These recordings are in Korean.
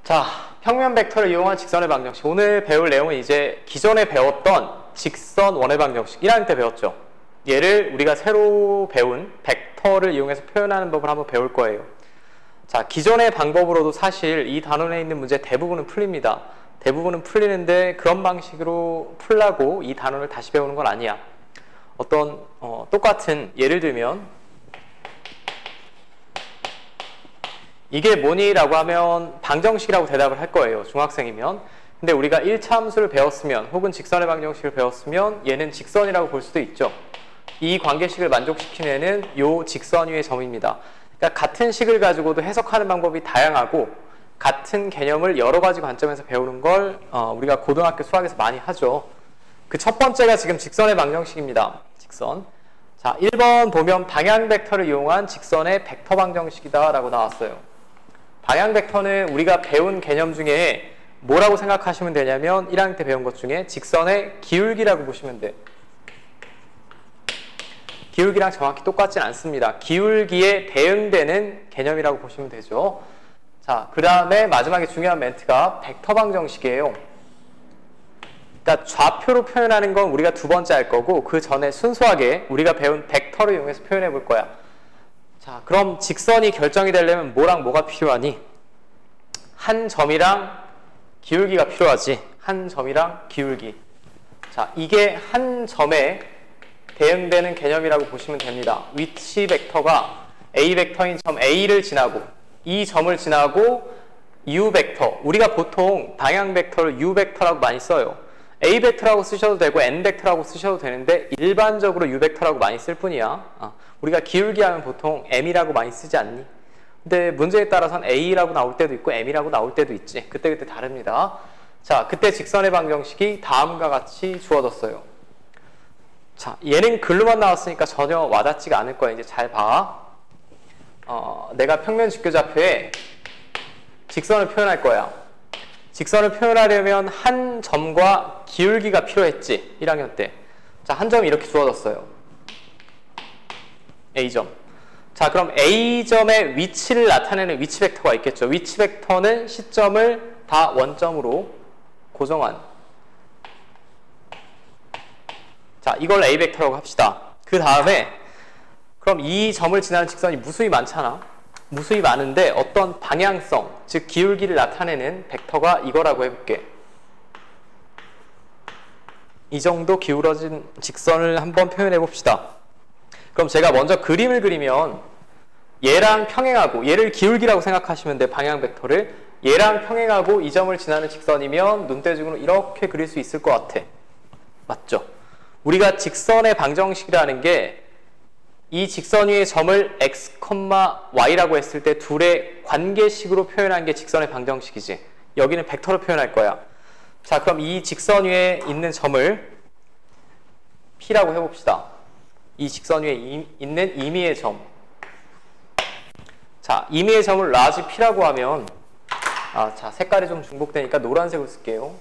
자, 평면 벡터를 이용한 직선의 방정식. 오늘 배울 내용은 이제 기존에 배웠던 직선 원의 방정식 1학년 때 배웠죠. 얘를 우리가 새로 배운 벡터를 이용해서 표현하는 법을 한번 배울 거예요. 자, 기존의 방법으로도 사실 이 단원에 있는 문제 대부분은 풀립니다. 대부분은 풀리는데 그런 방식으로 풀라고 이 단원을 다시 배우는 건 아니야. 어떤 똑같은 예를 들면 이게 뭐니? 라고 하면 방정식이라고 대답을 할 거예요. 중학생이면. 근데 우리가 1차 함수를 배웠으면 혹은 직선의 방정식을 배웠으면 얘는 직선이라고 볼 수도 있죠. 이 관계식을 만족시키는 애는 요 직선 위의 점입니다. 그러니까 같은 식을 가지고도 해석하는 방법이 다양하고 같은 개념을 여러 가지 관점에서 배우는 걸 우리가 고등학교 수학에서 많이 하죠. 그 첫 번째가 지금 직선의 방정식입니다. 직선. 자, 1번 보면 방향 벡터를 이용한 직선의 벡터 방정식이다 라고 나왔어요. 방향 벡터는 우리가 배운 개념 중에 뭐라고 생각하시면 되냐면 1학년 때 배운 것 중에 직선의 기울기라고 보시면 돼. 기울기랑 정확히 똑같진 않습니다. 기울기에 대응되는 개념이라고 보시면 되죠. 자, 그 다음에 마지막에 중요한 멘트가 벡터 방정식이에요. 그러니까 좌표로 표현하는 건 우리가 두 번째 할 거고 그 전에 순수하게 우리가 배운 벡터를 이용해서 표현해 볼 거야. 자, 그럼 직선이 결정이 되려면 뭐랑 뭐가 필요하니? 한 점이랑 기울기가 필요하지. 한 점이랑 기울기. 자, 이게 한 점에 대응되는 개념이라고 보시면 됩니다. 위치 벡터가 A 벡터인 점 A를 지나고 이 점을 지나고 U 벡터. 우리가 보통 방향 벡터를 U 벡터라고 많이 써요. A 벡터라고 쓰셔도 되고 N 벡터라고 쓰셔도 되는데 일반적으로 U 벡터라고 많이 쓸 뿐이야. 우리가 기울기 하면 보통 M이라고 많이 쓰지 않니? 근데 문제에 따라서는 A라고 나올 때도 있고 M이라고 나올 때도 있지. 그때그때 다릅니다. 자, 그때 직선의 방정식이 다음과 같이 주어졌어요. 자, 얘는 글로만 나왔으니까 전혀 와닿지가 않을 거야. 이제 잘 봐. 내가 평면 직교좌표에 직선을 표현할 거야. 직선을 표현하려면 한 점과 기울기가 필요했지. 1학년 때. 자, 한 점이 이렇게 주어졌어요. A점. 자, 그럼 A점의 위치를 나타내는 위치 벡터가 있겠죠. 위치 벡터는 시점을 다 원점으로 고정한. 자, 이걸 A 벡터라고 합시다. 그 다음에 그럼 이 점을 지나는 직선이 무수히 많잖아. 무수히 많은데 어떤 방향성, 즉 기울기를 나타내는 벡터가 이거라고 해볼게. 이 정도 기울어진 직선을 한번 표현해 봅시다. 그럼 제가 먼저 그림을 그리면 얘랑 평행하고 얘를 기울기라고 생각하시면 돼. 방향 벡터를 얘랑 평행하고 이 점을 지나는 직선이면 눈대중으로 이렇게 그릴 수 있을 것 같아. 맞죠? 우리가 직선의 방정식이라는 게 이 직선 위의 점을 x, y라고 했을 때 둘의 관계식으로 표현한 게 직선의 방정식이지. 여기는 벡터로 표현할 거야. 자, 그럼 이 직선 위에 있는 점을 P라고 해봅시다. 이 직선 위에 있는 임의의 점. 자, 임의의 점을 라지 P라고 하면 자, 색깔이 좀 중복되니까 노란색으로 쓸게요.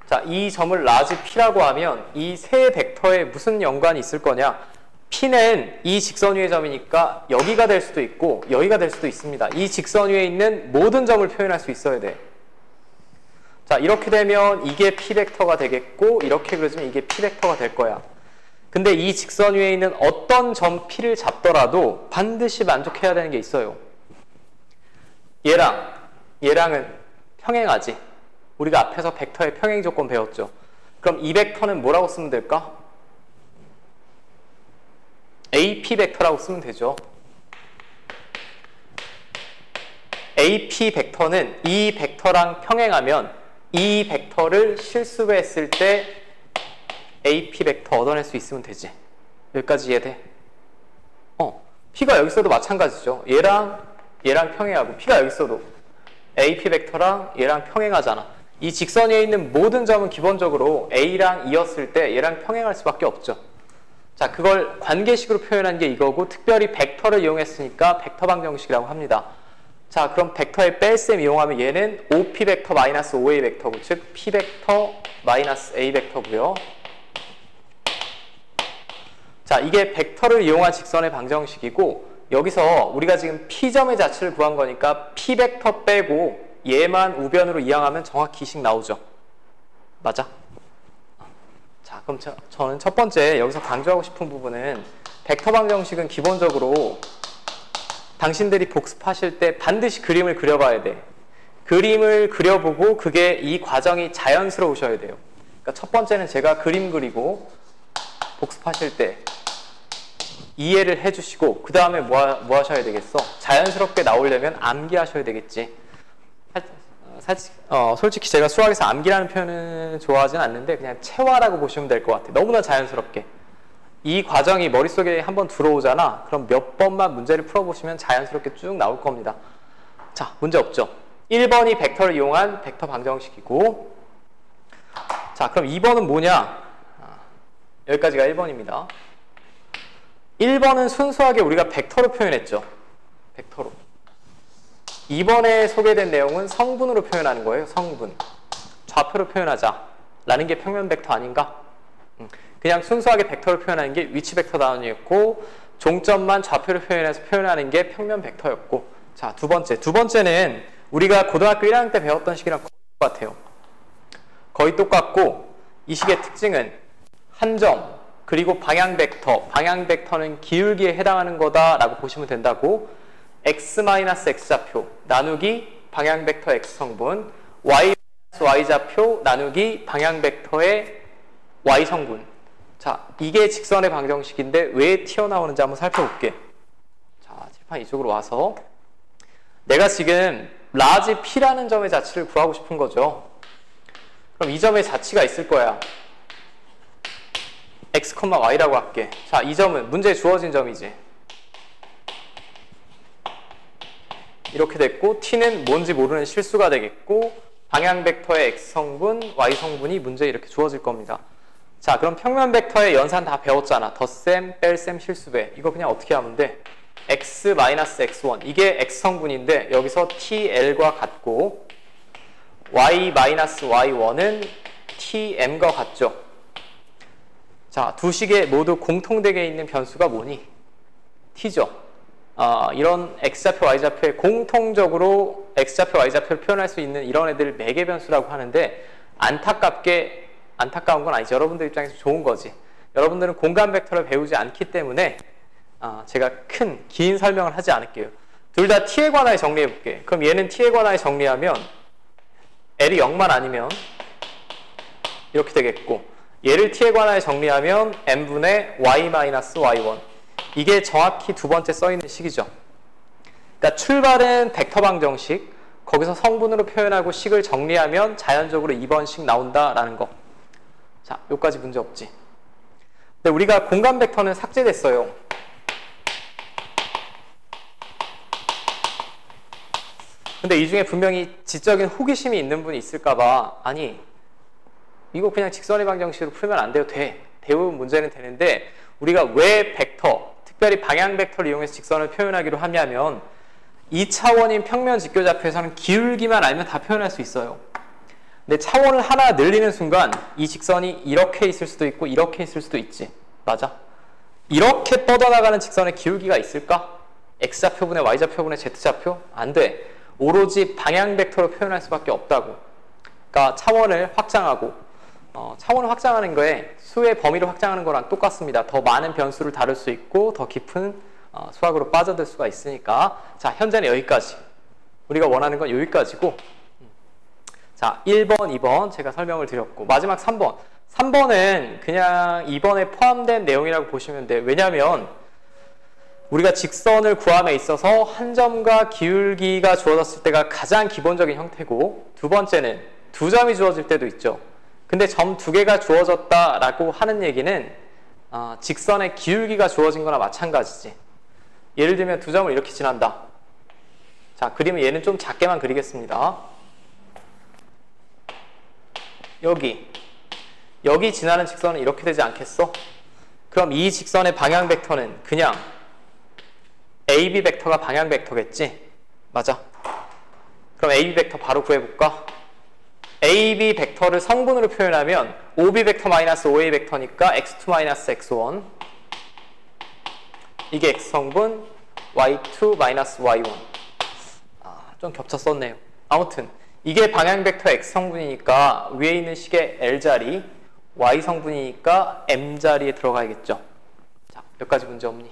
자, 이 점을 라지 P라고 하면 이 세 벡터에 무슨 연관이 있을 거냐? P는 이 직선 위의 점이니까 여기가 될 수도 있고 여기가 될 수도 있습니다. 이 직선 위에 있는 모든 점을 표현할 수 있어야 돼. 자, 이렇게 되면 이게 P 벡터가 되겠고 이렇게 그려주면 이게 P 벡터가 될 거야. 근데 이 직선 위에 있는 어떤 점 P를 잡더라도 반드시 만족해야 되는 게 있어요. 얘랑은 평행하지. 우리가 앞에서 벡터의 평행 조건 배웠죠. 그럼 이 벡터는 뭐라고 쓰면 될까? AP 벡터라고 쓰면 되죠. AP 벡터는 이 벡터랑 평행하면 이 벡터를 실수로 했을 때 AP 벡터 얻어낼 수 있으면 되지. 여기까지 이해돼? P가 여기 있어도 마찬가지죠. 얘랑 평행하고 P가 여기 있어도 AP 벡터랑 얘랑 평행하잖아. 이 직선 위에 있는 모든 점은 기본적으로 A랑 E였을 때 얘랑 평행할 수밖에 없죠. 자, 그걸 관계식으로 표현한 게 이거고 특별히 벡터를 이용했으니까 벡터 방정식이라고 합니다. 자, 그럼 벡터의 뺄셈 이용하면 얘는 OP 벡터 마이너스 OA 벡터고 즉 P 벡터 마이너스 A 벡터고요. 자, 이게 벡터를 이용한 직선의 방정식이고 여기서 우리가 지금 P점의 자체를 구한 거니까 P 벡터 빼고 얘만 우변으로 이항하면 정확히 식 나오죠. 맞아? 자, 그럼 저는 첫 번째 여기서 강조하고 싶은 부분은 벡터 방정식은 기본적으로 당신들이 복습하실 때 반드시 그림을 그려봐야 돼. 그림을 그려보고 그게 이 과정이 자연스러우셔야 돼요. 그러니까 첫 번째는 제가 그림 그리고 복습하실 때 이해를 해주시고 그 다음에 뭐 하셔야 되겠어? 자연스럽게 나오려면 암기하셔야 되겠지. 솔직히 제가 수학에서 암기라는 표현은 좋아하진 않는데 그냥 체화라고 보시면 될 것 같아요. 너무나 자연스럽게. 이 과정이 머릿속에 한번 들어오잖아. 그럼 몇 번만 문제를 풀어보시면 자연스럽게 쭉 나올 겁니다. 자, 문제 없죠? 1번이 벡터를 이용한 벡터 방정식이고, 자, 그럼 2번은 뭐냐? 여기까지가 1번입니다. 1번은 순수하게 우리가 벡터로 표현했죠. 벡터로. 2번에 소개된 내용은 성분으로 표현하는 거예요. 성분. 좌표로 표현하자 라는 게 평면 벡터 아닌가? 그냥 순수하게 벡터로 표현하는 게 위치 벡터 단위였고, 종점만 좌표로 표현해서 표현하는 게 평면 벡터였고, 자, 두 번째는 우리가 고등학교 1학년 때 배웠던 식이랑 거의 똑같아요. 거의 똑같고, 이 식의 특징은 한 점, 그리고 방향 벡터. 방향 벡터는 기울기에 해당하는 거다라고 보시면 된다고. x-x좌표 나누기 방향 벡터 x성분, y-y좌표 나누기 방향 벡터의 y성분. 자, 이게 직선의 방정식인데 왜 튀어나오는지 한번 살펴볼게. 자, 칠판 이쪽으로 와서 내가 지금 라지 P라는 점의 자치를 구하고 싶은 거죠. 그럼 이 점의 자치가 있을 거야. x, y라고 할게. 자, 이 점은 문제에 주어진 점이지. 이렇게 됐고, t는 뭔지 모르는 실수가 되겠고, 방향 벡터의 x성분, y성분이 문제에 이렇게 주어질 겁니다. 자, 그럼 평면 벡터의 연산 다 배웠잖아. 덧셈, 뺄셈, 실수배. 이거 그냥 어떻게 하면 돼? x-x1. 이게 x성분인데 여기서 tl과 같고, y-y1은 tm과 같죠. 자, 두 식에 모두 공통되게 있는 변수가 뭐니? t죠. 이런 x좌표, y좌표에 공통적으로 x좌표, y좌표를 표현할 수 있는 이런 애들을 매개 변수라고 하는데, 안타까운 건 아니죠. 여러분들 입장에서 좋은 거지. 여러분들은 공간 벡터를 배우지 않기 때문에 제가 긴 설명을 하지 않을게요. 둘 다 t에 관하여 정리해 볼게. 그럼 얘는 t에 관하여 정리하면 l이 0만 아니면 이렇게 되겠고, 얘를 t에 관하여 정리하면 n분의 y-y1. 이게 정확히 두 번째 써있는 식이죠. 그러니까 출발은 벡터 방정식, 거기서 성분으로 표현하고 식을 정리하면 자연적으로 2번식 나온다라는 거. 자, 여기까지 문제 없지. 근데 우리가 공간 벡터는 삭제됐어요. 근데 이 중에 분명히 지적인 호기심이 있는 분이 있을까봐, 아니, 이거 그냥 직선의 방정식으로 풀면 안 돼도 돼. 대부분 문제는 되는데, 우리가 왜 벡터, 특별히 방향 벡터를 이용해서 직선을 표현하기로 하냐면, 2차원인 평면 직교좌표에서는 기울기만 알면 다 표현할 수 있어요. 근데 차원을 하나 늘리는 순간 이 직선이 이렇게 있을 수도 있고 이렇게 있을 수도 있지. 맞아? 이렇게 뻗어나가는 직선의 기울기가 있을까? x좌표분의 y좌표분의 z좌표? 안 돼. 오로지 방향 벡터로 표현할 수밖에 없다고. 그러니까 차원을 확장하고, 차원을 확장하는 거에 수의 범위를 확장하는 거랑 똑같습니다. 더 많은 변수를 다룰 수 있고 더 깊은 수학으로 빠져들 수가 있으니까. 자, 현재는 여기까지. 우리가 원하는 건 여기까지고. 자, 1번, 2번 제가 설명을 드렸고, 마지막 3번. 3번은 그냥 2번에 포함된 내용이라고 보시면 돼요. 왜냐하면 우리가 직선을 구함에 있어서 한 점과 기울기가 주어졌을 때가 가장 기본적인 형태고, 두 번째는 두 점이 주어질 때도 있죠. 근데 점 두 개가 주어졌다라고 하는 얘기는 직선의 기울기가 주어진 거나 마찬가지지. 예를 들면 두 점을 이렇게 지난다. 자, 그리면 얘는 좀 작게만 그리겠습니다. 여기 지나는 직선은 이렇게 되지 않겠어? 그럼 이 직선의 방향 벡터는 그냥 AB 벡터가 방향 벡터겠지? 맞아. 그럼 AB 벡터 바로 구해볼까? AB 벡터를 성분으로 표현하면 OB 벡터 마이너스 OA 벡터니까 x2 마이너스 x1, 이게 x성분, y2 마이너스 y1. 좀 겹쳐 썼네요. 아무튼 이게 방향 벡터 x 성분이니까 위에 있는 식의 L자리, y 성분이니까 m자리에 들어가야겠죠. 자, 여기까지 문제 없니?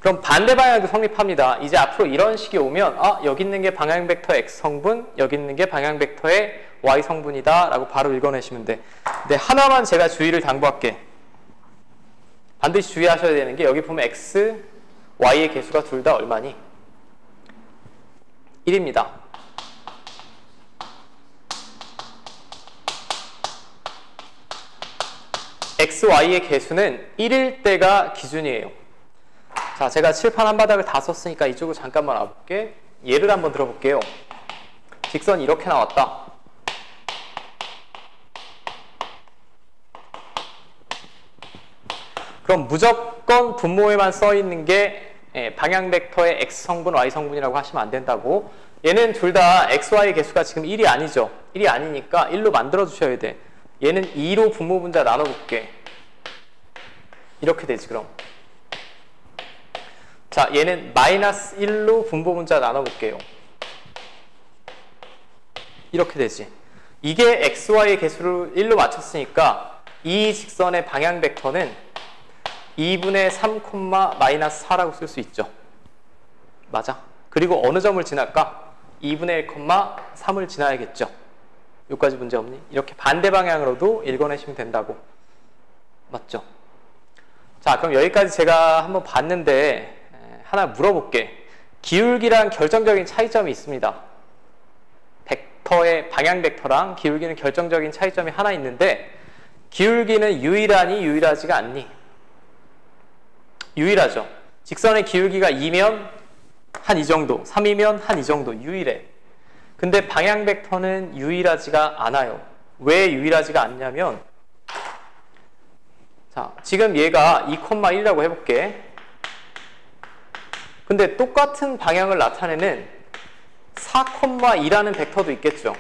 그럼 반대 방향도 성립합니다. 이제 앞으로 이런 식이 오면 여기 있는 게 방향 벡터 x 성분, 여기 있는 게 방향 벡터의 y 성분이다 라고 바로 읽어내시면 돼. 근데 하나만 제가 주의를 당부할게. 반드시 주의하셔야 되는 게 여기 보면 x, y의 개수가 둘 다 얼마니? 1입니다. x, y의 개수는 1일 때가 기준이에요. 자, 제가 칠판 한 바닥을 다 썼으니까 이쪽으로 잠깐만 와볼게. 예를 한번 들어볼게요. 직선이 이렇게 나왔다. 그럼 무조건 분모에만 써있는 게 방향 벡터의 x 성분, y 성분이라고 하시면 안 된다고. 얘는 둘 다 x, y 개수가 지금 1이 아니죠. 1이 아니니까 1로 만들어 주셔야 돼. 얘는 2로 분모 분자 나눠볼게. 이렇게 되지 그럼. 자, 얘는 마이너스 1로 분모 분자 나눠볼게요. 이렇게 되지. 이게 x, y의 개수를 1로 맞췄으니까 이 직선의 방향 벡터는 2분의 3, 마이너스 4라고 쓸 수 있죠. 맞아. 그리고 어느 점을 지날까? 2분의 1, 3을 지나야겠죠. 여기까지 문제 없니? 이렇게 반대 방향으로도 읽어내시면 된다고. 맞죠? 자, 그럼 여기까지 제가 한번 봤는데 하나 물어볼게. 기울기랑 결정적인 차이점이 있습니다. 벡터의 방향 벡터랑 기울기는 결정적인 차이점이 하나 있는데 기울기는 유일하니 유일하지가 않니? 유일하죠. 직선의 기울기가 2면 한 이 정도, 3이면 한 이 정도 유일해. 근데 방향 벡터는 유일하지가 않아요. 왜 유일하지가 않냐면 자, 지금 얘가 2,1이라고 해볼게. 근데 똑같은 방향을 나타내는 4,2라는 벡터도 있겠죠.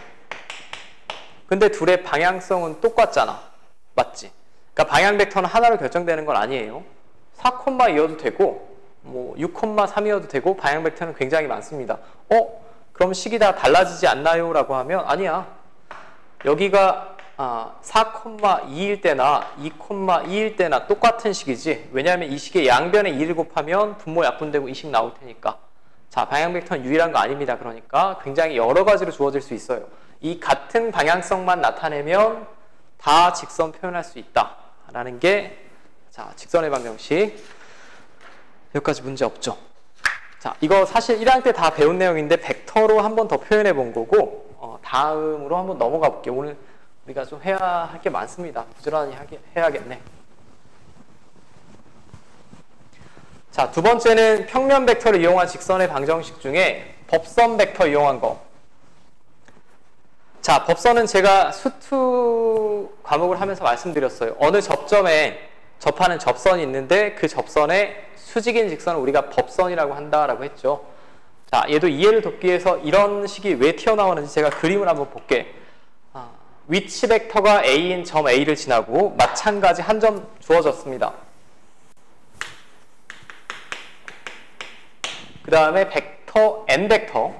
근데 둘의 방향성은 똑같잖아. 맞지? 그러니까 방향 벡터는 하나로 결정되는 건 아니에요. 4,2여도 되고 뭐 6,3이어도 되고 방향 벡터는 굉장히 많습니다. 그럼 식이 다 달라지지 않나요? 라고 하면 아니야. 여기가 4,2일 때나 2,2일 때나 똑같은 식이지. 왜냐하면 이 식의 양변에 2를 곱하면 분모 약분되고 이 식 나올 테니까. 자, 방향 벡터는 유일한 거 아닙니다. 그러니까 굉장히 여러 가지로 주어질 수 있어요. 이 같은 방향성만 나타내면 다 직선 표현할 수 있다 라는 게 자, 직선의 방정식. 여기까지 문제 없죠. 자, 이거 사실 1학년 때 다 배운 내용인데 벡터로 한 번 더 표현해 본 거고 다음으로 한번 넘어가 볼게요. 오늘 우리가 좀 해야 할 게 많습니다. 부지런히 해야겠네. 자, 두 번째는 평면 벡터를 이용한 직선의 방정식 중에 법선 벡터 이용한 거. 자, 법선은 제가 수투 과목을 하면서 말씀드렸어요. 어느 접점에 접하는 접선이 있는데 그 접선에 수직인 직선을 우리가 법선이라고 한다라고 했죠. 자, 얘도 이해를 돕기 위해서 이런 식이 왜 튀어나오는지 제가 그림을 한번 볼게. 위치 벡터가 A인 점 A를 지나고 마찬가지 한 점 주어졌습니다. 그 다음에 벡터 N벡터,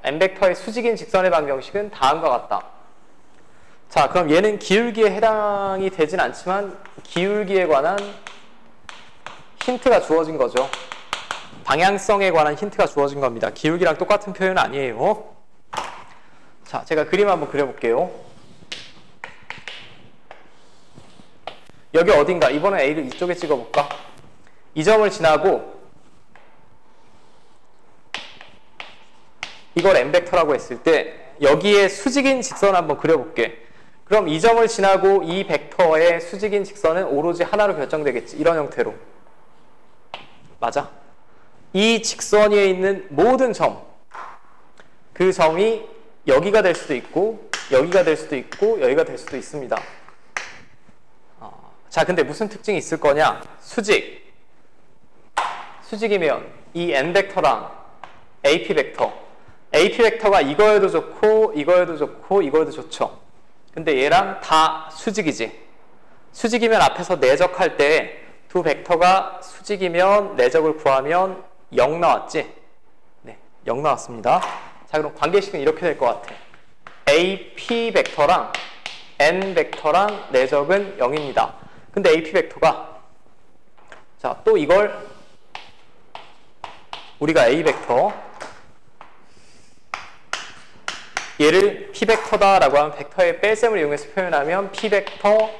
N벡터의 수직인 직선의 방정식은 다음과 같다. 자, 그럼 얘는 기울기에 해당이 되진 않지만 기울기에 관한 힌트가 주어진 거죠. 방향성에 관한 힌트가 주어진 겁니다. 기울기랑 똑같은 표현은 아니에요. 자, 제가 그림 한번 그려볼게요. 여기 어딘가, 이번엔 A를 이쪽에 찍어볼까? 이 점을 지나고 이걸 N벡터라고 했을 때 여기에 수직인 직선을 한번 그려볼게. 그럼 이 점을 지나고 이 벡터의 수직인 직선은 오로지 하나로 결정되겠지. 이런 형태로. 맞아? 이 직선 위에 있는 모든 점, 그 점이 여기가 될 수도 있고 여기가 될 수도 있고 여기가 될 수도 있습니다. 자, 근데 무슨 특징이 있을 거냐? 수직이면 이 N벡터랑 AP벡터가 이거에도 좋고 이거에도 좋고 이거에도 좋죠. 근데 얘랑 다 수직이지. 수직이면 앞에서 내적할 때 두 벡터가 수직이면 내적을 구하면 0 나왔지. 0 나왔습니다. 자, 그럼 관계식은 이렇게 될 것 같아. AP 벡터랑 N 벡터랑 내적은 0입니다. 근데 AP 벡터가, 자, 또 이걸 우리가 A 벡터, 얘를 P 벡터다라고 하면 벡터의 뺄셈을 이용해서 표현하면 P 벡터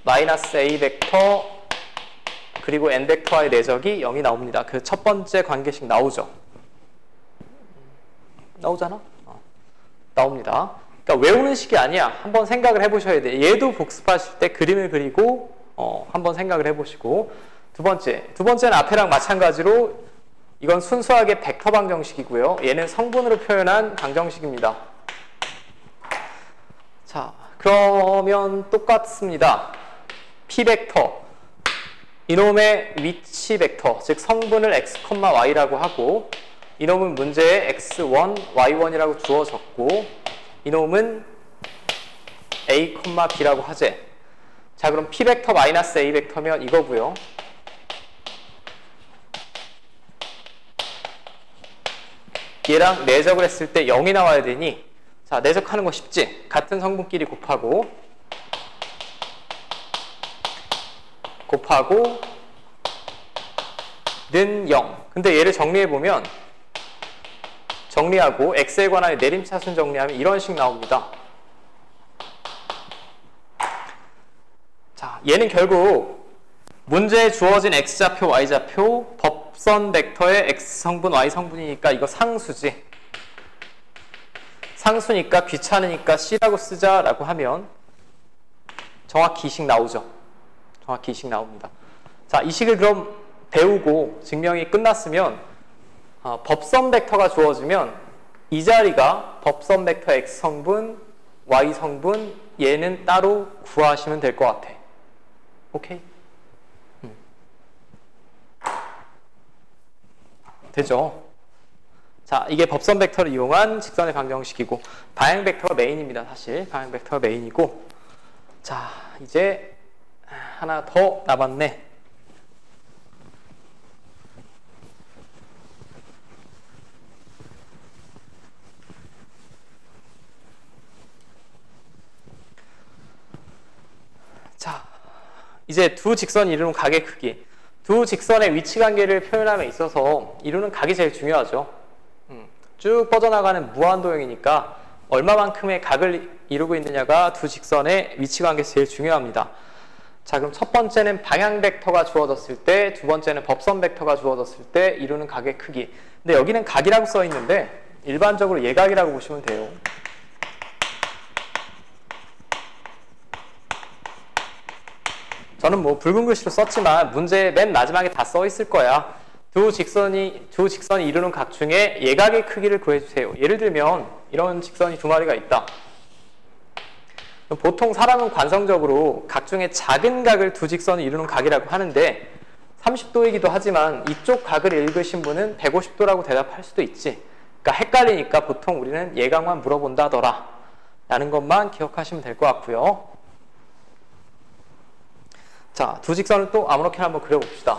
마이너스 A 벡터 그리고 N 벡터와의 내적이 0이 나옵니다. 그 첫 번째 관계식 나오죠? 나오잖아? 나옵니다. 그러니까 외우는 식이 아니야. 한번 생각을 해보셔야 돼. 얘도 복습하실 때 그림을 그리고 한번 생각을 해보시고, 두 번째는 앞에랑 마찬가지로 이건 순수하게 벡터 방정식이고요. 얘는 성분으로 표현한 방정식입니다. 자, 그러면 똑같습니다. P 벡터, 이놈의 위치 벡터, 즉 성분을 x, y라고 하고, 이놈은 문제에 x1, y1이라고 주어졌고, 이놈은 a, b라고 하재. 자, 그럼 P 벡터 마이너스 A 벡터면 이거고요. 얘랑 내적을 했을 때 0이 나와야 되니, 자, 내적하는 거 쉽지? 같은 성분끼리 곱하고 는 0. 근데 얘를 정리해보면, 정리하고 x에 관한 내림차순 정리하면 이런 식 나옵니다. 자, 얘는 결국 문제에 주어진 x좌표, y좌표, 법선 벡터의 x성분, y성분이니까 이거 상수지. 상수니까 귀찮으니까 C라고 쓰자라고 하면 정확히 이 식 나오죠. 정확히 이 식 나옵니다. 자, 이 식을 그럼 배우고 증명이 끝났으면 법선 벡터가 주어지면 이 자리가 법선 벡터 x성분, y성분, 얘는 따로 구하시면 될 것 같아. 오케이? 되죠? 자, 이게 법선 벡터를 이용한 직선의 방정식이고, 방향 벡터가 메인입니다. 사실 방향 벡터가 메인이고, 자, 이제 하나 더 남았네. 자, 이제 두 직선이 이루는 각의 크기, 두 직선의 위치 관계를 표현함에 있어서 이루는 각이 제일 중요하죠. 쭉 뻗어나가는 무한도형이니까 얼마만큼의 각을 이루고 있느냐가 두 직선의 위치 관계에서 제일 중요합니다. 자, 그럼 첫 번째는 방향 벡터가 주어졌을 때, 두 번째는 법선 벡터가 주어졌을 때 이루는 각의 크기. 근데 여기는 각이라고 써 있는데 일반적으로 예각이라고 보시면 돼요. 저는 뭐 붉은 글씨로 썼지만 문제 맨 마지막에 다 써 있을 거야. 두 직선이 이루는 각 중에 예각의 크기를 구해주세요. 예를 들면 이런 직선이 두 마리가 있다. 보통 사람은 관성적으로 각 중에 작은 각을 두 직선이 이루는 각이라고 하는데 30도이기도 하지만 이쪽 각을 읽으신 분은 150도라고 대답할 수도 있지. 그러니까 헷갈리니까 보통 우리는 예각만 물어본다더라 라는 것만 기억하시면 될 것 같고요. 자, 두 직선을 또 아무렇게나 한번 그려봅시다.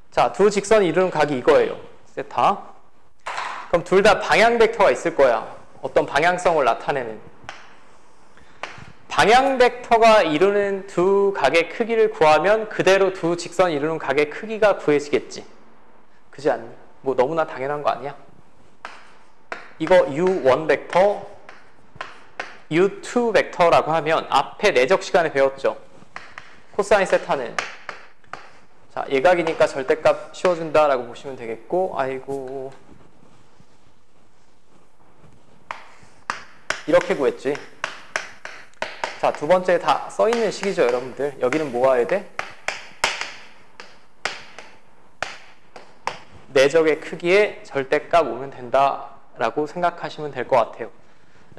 자, 두 직선이 이루는 각이 이거예요. 세타. 그럼 둘 다 방향 벡터가 있을 거야. 어떤 방향성을 나타내는. 방향 벡터가 이루는 두 각의 크기를 구하면 그대로 두 직선이 이루는 각의 크기가 구해지겠지. 그지 않니? 뭐 너무나 당연한 거 아니야? 이거 U1 벡터, U2 벡터라고 하면 앞에 내적 시간에 배웠죠. 코사인 세타는, 자, 예각이니까 절대값 씌워준다라고 보시면 되겠고, 아이고, 이렇게 구했지. 자, 두 번째 다 써있는 식이죠, 여러분들. 여기는 뭐 와야 돼? 내적의 크기에 절대값 오면 된다라고 생각하시면 될 것 같아요.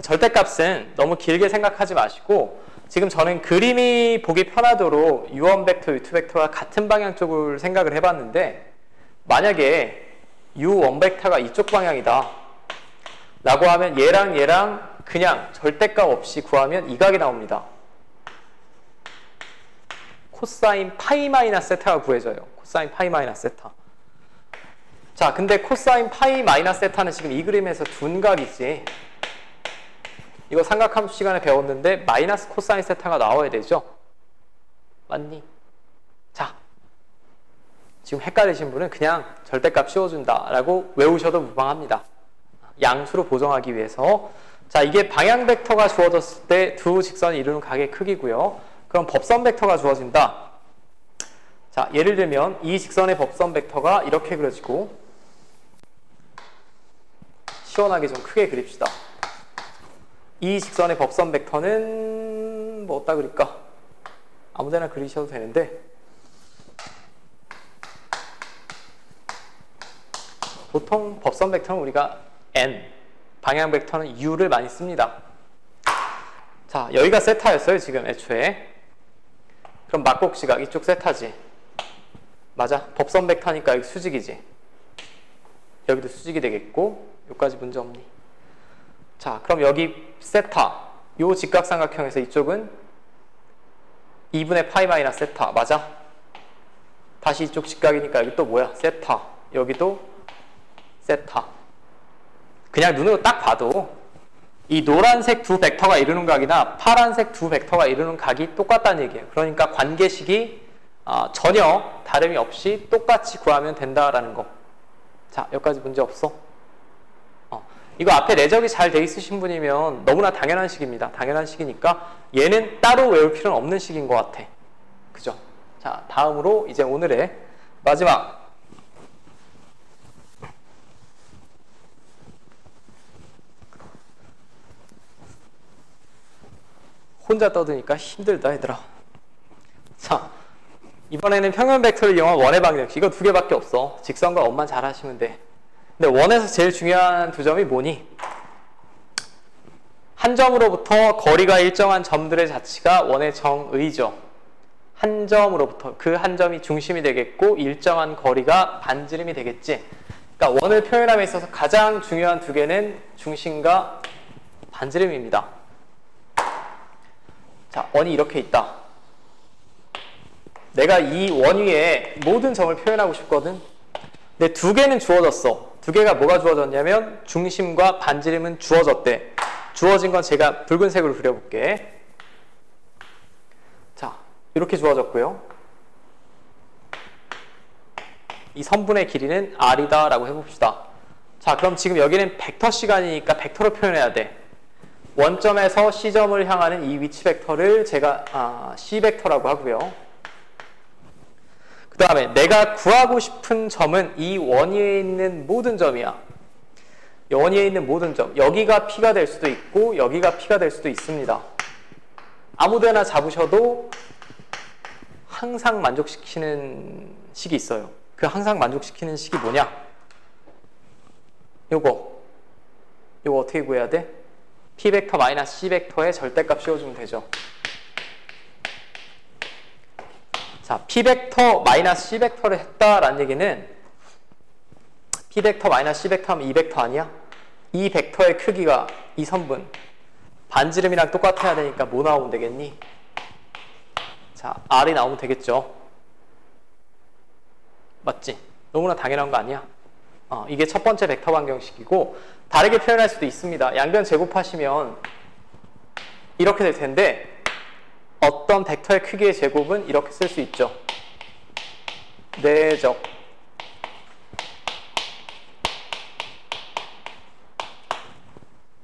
절대값은 너무 길게 생각하지 마시고, 지금 저는 그림이 보기 편하도록 U1 벡터, U2 벡터와 같은 방향 쪽을 생각을 해봤는데, 만약에 U1 벡터가 이쪽 방향이다 라고 하면 얘랑 그냥 절대값 없이 구하면 이 각이 나옵니다. 코사인 파이 마이너스 세타가 구해져요. 코사인 파이 마이너스 세타. 자, 근데 코사인 파이 마이너스 세타는 지금 이 그림에서 둔각이지. 이거 삼각함수 시간에 배웠는데 마이너스 코사인 세타가 나와야 되죠? 맞니? 자, 지금 헷갈리신 분은 그냥 절대값 씌워준다라고 외우셔도 무방합니다. 양수로 보정하기 위해서. 자, 이게 방향 벡터가 주어졌을 때 두 직선이 이루는 각의 크기고요. 그럼 법선 벡터가 주어진다. 자, 예를 들면 이 직선의 법선 벡터가 이렇게 그려지고, 시원하게 좀 크게 그립시다. 이 직선의 법선 벡터는 뭐 어디다 그릴까? 아무데나 그리셔도 되는데, 보통 법선 벡터는 우리가 n, 방향 벡터는 u를 많이 씁니다. 자, 여기가 세타였어요, 지금 애초에. 그럼 막곡지각 이쪽 세타지. 맞아. 법선 벡터니까 여기 수직이지. 여기도 수직이 되겠고, 여기까지 문제 없니? 자, 그럼 여기 세타. 요 직각삼각형에서 이쪽은 2분의 파이 마이너스 세타. 맞아? 다시 이쪽 직각이니까 여기 또 뭐야? 세타. 여기도 세타. 그냥 눈으로 딱 봐도 이 노란색 두 벡터가 이루는 각이나 파란색 두 벡터가 이루는 각이 똑같다는 얘기예요. 그러니까 관계식이 전혀 다름이 없이 똑같이 구하면 된다라는 거. 자, 여기까지 문제 없어? 이거 앞에 내적이 잘 돼 있으신 분이면 너무나 당연한 식입니다. 당연한 식이니까 얘는 따로 외울 필요는 없는 식인 것 같아. 그죠? 자, 다음으로 이제 오늘의 마지막. 혼자 떠드니까 힘들다 얘들아. 자, 이번에는 평면 벡터를 이용한 원의 방정식. 이거 두 개밖에 없어. 직선과 원만 잘 하시면 돼. 근데 원에서 제일 중요한 두 점이 뭐니? 한 점으로부터 거리가 일정한 점들의 자치가 원의 정의죠. 한 점으로부터 그 한 점이 중심이 되겠고 일정한 거리가 반지름이 되겠지. 그러니까 원을 표현함에 있어서 가장 중요한 두 개는 중심과 반지름입니다. 자, 원이 이렇게 있다. 내가 이 원 위에 모든 점을 표현하고 싶거든. 근데 두 개는 주어졌어. 두 개가 뭐가 주어졌냐면 중심과 반지름은 주어졌대. 주어진 건 제가 붉은색으로 그려볼게. 자, 이렇게 주어졌고요. 이 선분의 길이는 r이다 라고 해봅시다. 자, 그럼 지금 여기는 벡터 시간이니까 벡터로 표현해야 돼. 원점에서 C점을 향하는 이 위치 벡터를 제가 C벡터라고 하고요. 그 다음에 내가 구하고 싶은 점은 이 원 위에 있는 모든 점이야. 원 위에 있는 모든 점. 여기가 P가 될 수도 있고 여기가 P가 될 수도 있습니다. 아무데나 잡으셔도 항상 만족시키는 식이 있어요. 그 항상 만족시키는 식이 뭐냐? 요거 어떻게 구해야 돼? P벡터 마이너스 C벡터의 절대값 씌워주면 되죠. 자, P벡터 마이너스 C벡터를 했다라는 얘기는 P벡터 마이너스 C벡터 하면 이 벡터 아니야? 이 벡터의 크기가 이 선분 반지름이랑 똑같아야 되니까 뭐 나오면 되겠니? 자, R이 나오면 되겠죠. 맞지? 너무나 당연한 거 아니야? 이게 첫 번째 벡터 방정식이고 다르게 표현할 수도 있습니다. 양변 제곱하시면 이렇게 될 텐데 어떤 벡터의 크기의 제곱은 이렇게 쓸 수 있죠. 내적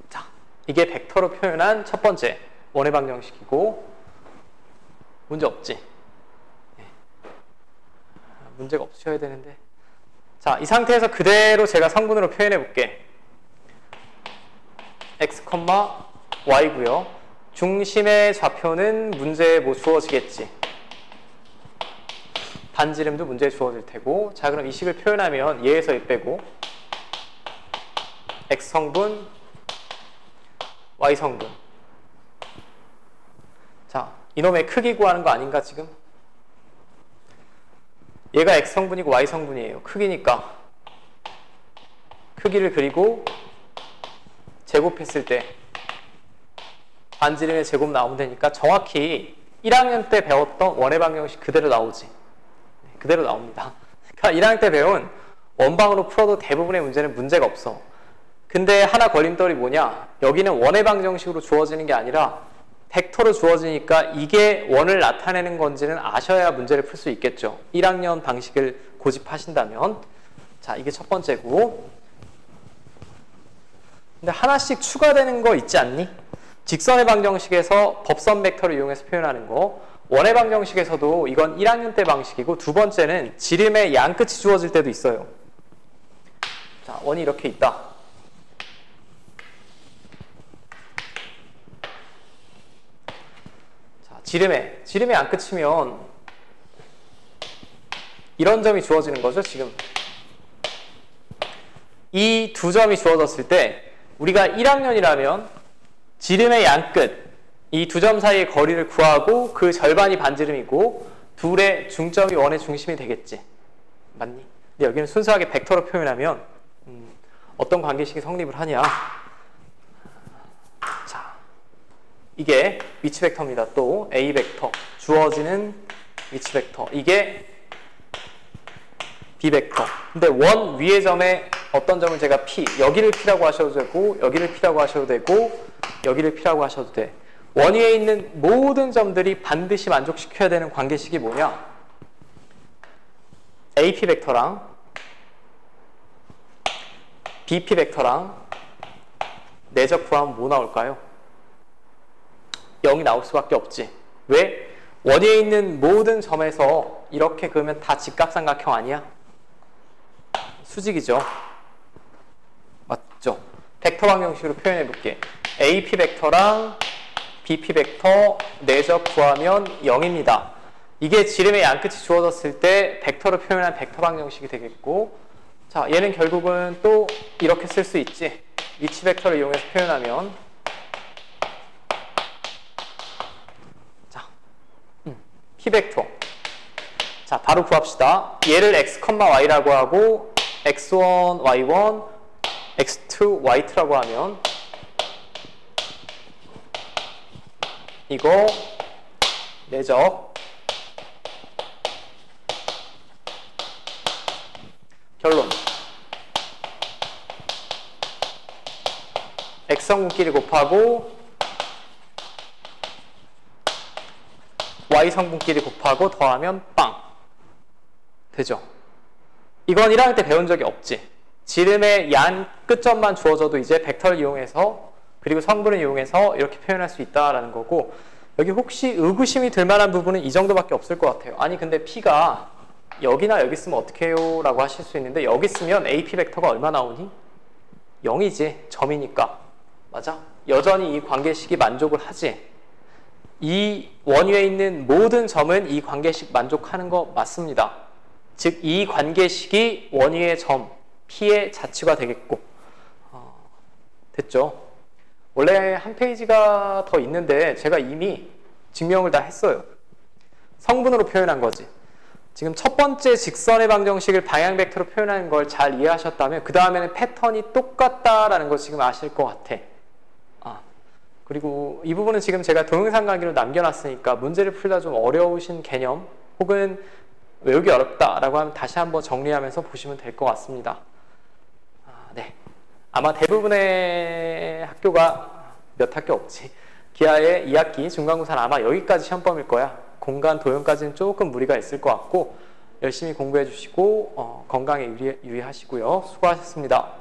자, 이게 벡터로 표현한 첫 번째 원의 방정식이고 문제 없지? 문제가 없으셔야 되는데 자, 이 상태에서 그대로 제가 성분으로 표현해 볼게. x, y고요. 중심의 좌표는 문제에 뭐 주어지겠지. 반지름도 문제에 주어질 테고. 자, 그럼 이 식을 표현하면 얘에서 얘 빼고 x 성분, y 성분. 자, 이놈의 크기 구하는 거 아닌가 지금? 얘가 x 성분이고 y 성분이에요. 크기니까 크기를 그리고 제곱했을 때 반지름의 제곱 나오면 되니까 정확히 1학년 때 배웠던 원의 방정식 그대로 나오지. 그대로 나옵니다. 그러니까 1학년 때 배운 원방으로 풀어도 대부분의 문제는 문제가 없어. 근데 하나 걸림돌이 뭐냐? 여기는 원의 방정식으로 주어지는 게 아니라 벡터로 주어지니까 이게 원을 나타내는 건지는 아셔야 문제를 풀 수 있겠죠. 1학년 방식을 고집하신다면. 자, 이게 첫 번째고. 근데 하나씩 추가되는 거 있지 않니? 직선의 방정식에서 법선 벡터를 이용해서 표현하는 거. 원의 방정식에서도 이건 1학년 때 방식이고, 두 번째는 지름의 양 끝이 주어질 때도 있어요. 자, 원이 이렇게 있다. 지름의 양 끝이면 이런 점이 주어지는 거죠. 지금 이 두 점이 주어졌을 때 우리가 1학년이라면 지름의 양 끝, 이 두 점 사이의 거리를 구하고 그 절반이 반지름이고 둘의 중점이 원의 중심이 되겠지. 맞니? 근데 여기는 순수하게 벡터로 표현하면 어떤 관계식이 성립을 하냐. 자, 이게 위치 벡터입니다. 또 A 벡터, 주어지는 위치 벡터. 이게 B 벡터. 근데 원 위의 점에 어떤 점을 제가 P, 여기를 P라고 하셔도 되고, 여기를 P라고 하셔도 되고, 여기를 P라고 하셔도 돼. 원 위에 있는 모든 점들이 반드시 만족시켜야 되는 관계식이 뭐냐? AP 벡터랑 BP 벡터랑 내적 구하면 뭐 나올까요? 0이 나올 수밖에 없지. 왜? 원 위에 있는 모든 점에서 이렇게 그으면 다 직각삼각형 아니야? 수직이죠. 맞죠? 벡터 방정식으로 표현해 볼게. AP 벡터랑 BP 벡터 내적 구하면 0입니다. 이게 지름의 양 끝이 주어졌을 때 벡터로 표현한 벡터 방정식이 되겠고, 자, 얘는 결국은 또 이렇게 쓸 수 있지. 위치 벡터를 이용해서 표현하면, 자, P 벡터. 자, 바로 구합시다. 얘를 x, y라고 하고 x1, y1, x2, y2라고 하면 이거 내적 결론 x성분끼리 곱하고 y성분끼리 곱하고 더하면 빵 되죠. 이건 1학년 때 배운 적이 없지. 지름의 양 끝점만 주어져도 이제 벡터를 이용해서 그리고 성분을 이용해서 이렇게 표현할 수 있다라는 거고, 여기 혹시 의구심이 들 만한 부분은 이 정도밖에 없을 것 같아요. 아니 근데 P가 여기나 여기 쓰면 어떻게 해요? 라고 하실 수 있는데, 여기 쓰면 AP 벡터가 얼마 나오니? 0이지. 점이니까. 맞아? 여전히 이 관계식이 만족을 하지. 이 원 위에 있는 모든 점은 이 관계식 만족하는 거 맞습니다. 즉 이 관계식이 원 위의 점 P의 자취가 되겠고, 됐죠? 원래 한 페이지가 더 있는데 제가 이미 증명을 다 했어요. 성분으로 표현한 거지. 지금 첫 번째 직선의 방정식을 방향 벡터로 표현하는 걸 잘 이해하셨다면 그 다음에는 패턴이 똑같다라는 거 지금 아실 것 같아. 그리고 이 부분은 지금 제가 동영상 강의로 남겨놨으니까 문제를 풀다 좀 어려우신 개념 혹은 외우기 어렵다라고 하면 다시 한번 정리하면서 보시면 될 것 같습니다. 네. 아마 대부분의 학교가 몇 학교 없지. 기아의 2학기 중간고사는 아마 여기까지 시험범일 거야. 공간 도형까지는 조금 무리가 있을 것 같고, 열심히 공부해 주시고 건강에 유의하시고요. 수고하셨습니다.